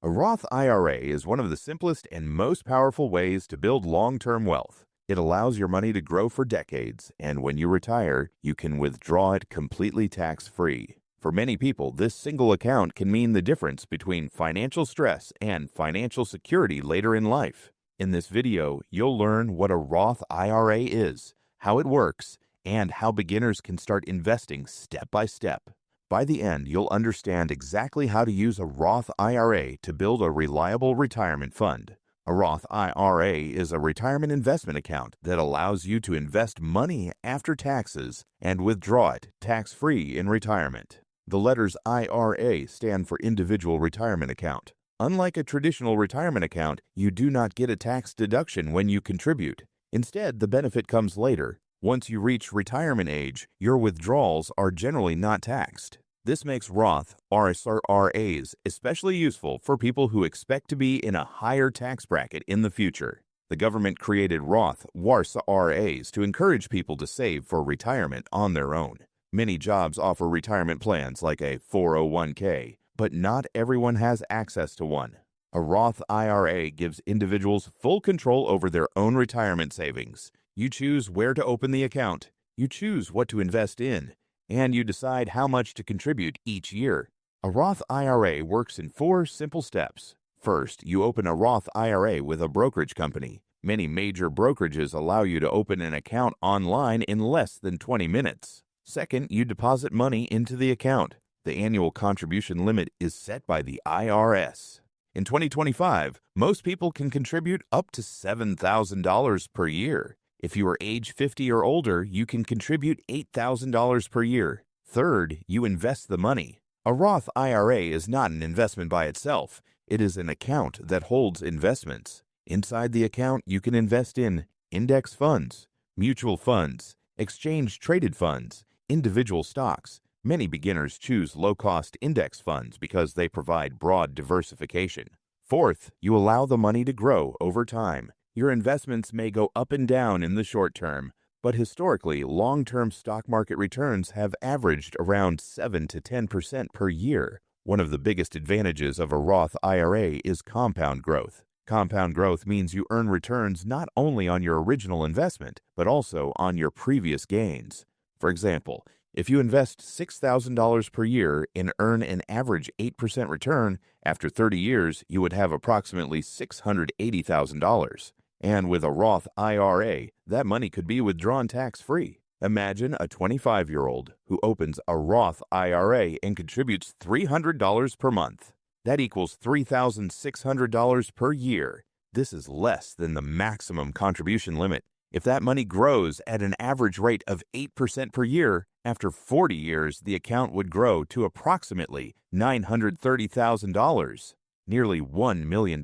A Roth IRA is one of the simplest and most powerful ways to build long-term wealth. It allows your money to grow for decades, and when you retire, you can withdraw it completely tax-free. For many people, this single account can mean the difference between financial stress and financial security later in life. In this video, you'll learn what a Roth IRA is, how it works, and how beginners can start investing step by step. By the end, you'll understand exactly how to use a Roth IRA to build a reliable retirement fund. A Roth IRA is a retirement investment account that allows you to invest money after taxes and withdraw it tax-free in retirement. The letters IRA stand for Individual Retirement Account. Unlike a traditional retirement account, you do not get a tax deduction when you contribute. Instead, the benefit comes later. Once you reach retirement age, your withdrawals are generally not taxed. This makes Roth IRAs especially useful for people who expect to be in a higher tax bracket in the future. The government created Roth IRAs to encourage people to save for retirement on their own. Many jobs offer retirement plans like a 401k, but not everyone has access to one. A Roth IRA gives individuals full control over their own retirement savings. You choose where to open the account, you choose what to invest in, and you decide how much to contribute each year. A Roth IRA works in 4 simple steps. First, you open a Roth IRA with a brokerage company. Many major brokerages allow you to open an account online in less than 20 minutes. Second, you deposit money into the account. The annual contribution limit is set by the IRS. In 2025, most people can contribute up to $7,000 per year. If you are age 50 or older, you can contribute $8,000 per year. Third, you invest the money. A Roth IRA is not an investment by itself. It is an account that holds investments. Inside the account, you can invest in index funds, mutual funds, exchange-traded funds, individual stocks. Many beginners choose low-cost index funds because they provide broad diversification. Fourth, you allow the money to grow over time. Your investments may go up and down in the short term, but historically, long-term stock market returns have averaged around 7 to 10% per year. One of the biggest advantages of a Roth IRA is compound growth. Compound growth means you earn returns not only on your original investment, but also on your previous gains. For example, if you invest $6,000 per year and earn an average 8% return, after 30 years, you would have approximately $680,000. And with a Roth IRA, that money could be withdrawn tax-free. Imagine a 25-year-old who opens a Roth IRA and contributes $300 per month. That equals $3,600 per year. This is less than the maximum contribution limit. If that money grows at an average rate of 8% per year, after 40 years, the account would grow to approximately $930,000, nearly $1 million.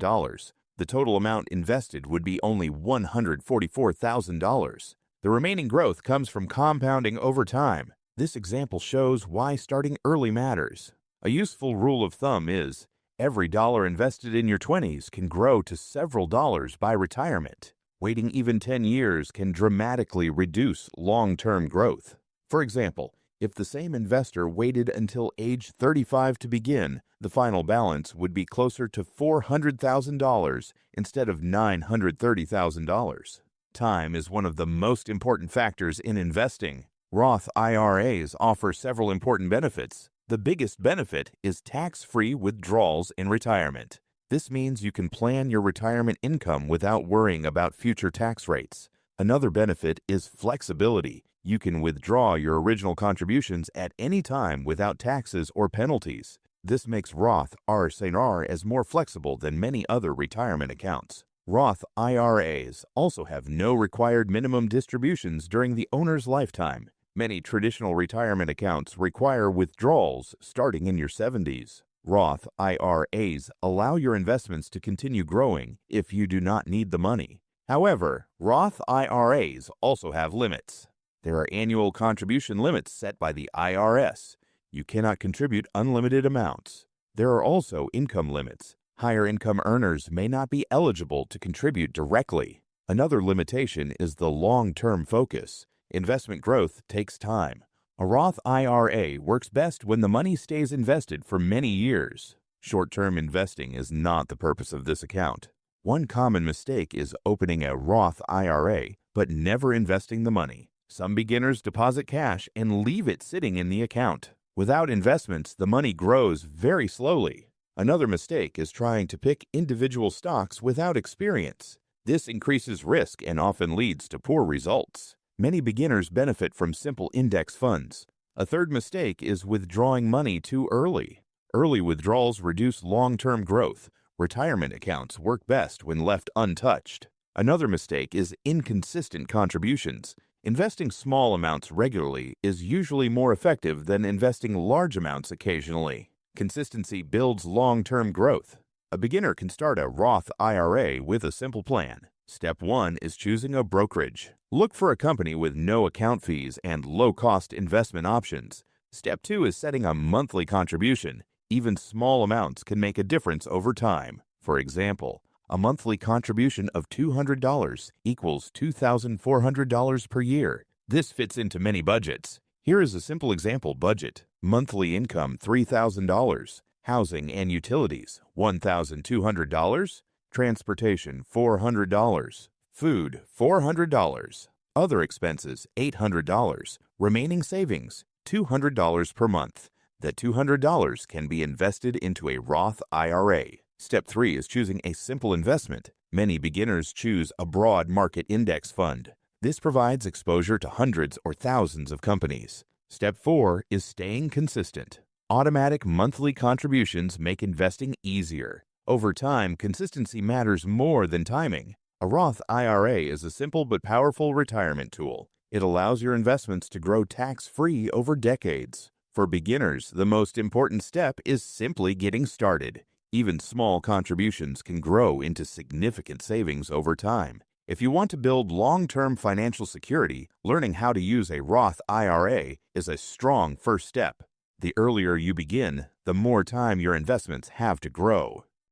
The total amount invested would be only $144,000. The remaining growth comes from compounding over time. This example shows why starting early matters. A useful rule of thumb is, every dollar invested in your 20s can grow to several dollars by retirement. Waiting even 10 years can dramatically reduce long-term growth. For example, if the same investor waited until age 35 to begin, the final balance would be closer to $400,000 instead of $930,000. Time is one of the most important factors in investing. Roth IRAs offer several important benefits. The biggest benefit is tax-free withdrawals in retirement. This means you can plan your retirement income without worrying about future tax rates. Another benefit is flexibility. You can withdraw your original contributions at any time without taxes or penalties. This makes Roth IRAs more flexible than many other retirement accounts. Roth IRAs also have no required minimum distributions during the owner's lifetime. Many traditional retirement accounts require withdrawals starting in your 70s. Roth IRAs allow your investments to continue growing if you do not need the money. However, Roth IRAs also have limits. There are annual contribution limits set by the IRS. You cannot contribute unlimited amounts. There are also income limits. Higher income earners may not be eligible to contribute directly. Another limitation is the long-term focus. Investment growth takes time. A Roth IRA works best when the money stays invested for many years. Short-term investing is not the purpose of this account. One common mistake is opening a Roth IRA, but never investing the money. Some beginners deposit cash and leave it sitting in the account. Without investments, the money grows very slowly. Another mistake is trying to pick individual stocks without experience. This increases risk and often leads to poor results. Many beginners benefit from simple index funds. A third mistake is withdrawing money too early. Early withdrawals reduce long-term growth. Retirement accounts work best when left untouched. Another mistake is inconsistent contributions. Investing small amounts regularly is usually more effective than investing large amounts occasionally. Consistency builds long-term growth. A beginner can start a Roth IRA with a simple plan. Step 1 is choosing a brokerage. Look for a company with no account fees and low-cost investment options. Step 2 is setting a monthly contribution. Even small amounts can make a difference over time. For example, a monthly contribution of $200 equals $2,400 per year. This fits into many budgets. Here is a simple example budget. Monthly income $3,000. Housing and utilities $1,200. Transportation $400. Food $400. Other expenses $800. Remaining savings $200 per month. That $200 can be invested into a Roth IRA. Step 3 is choosing a simple investment. Many beginners choose a broad market index fund. This provides exposure to hundreds or thousands of companies. Step 4 is staying consistent. Automatic monthly contributions make investing easier. Over time, consistency matters more than timing. A Roth IRA is a simple but powerful retirement tool. It allows your investments to grow tax-free over decades. For beginners, the most important step is simply getting started. Even small contributions can grow into significant savings over time. If you want to build long-term financial security, learning how to use a Roth IRA is a strong first step. The earlier you begin, the more time your investments have to grow.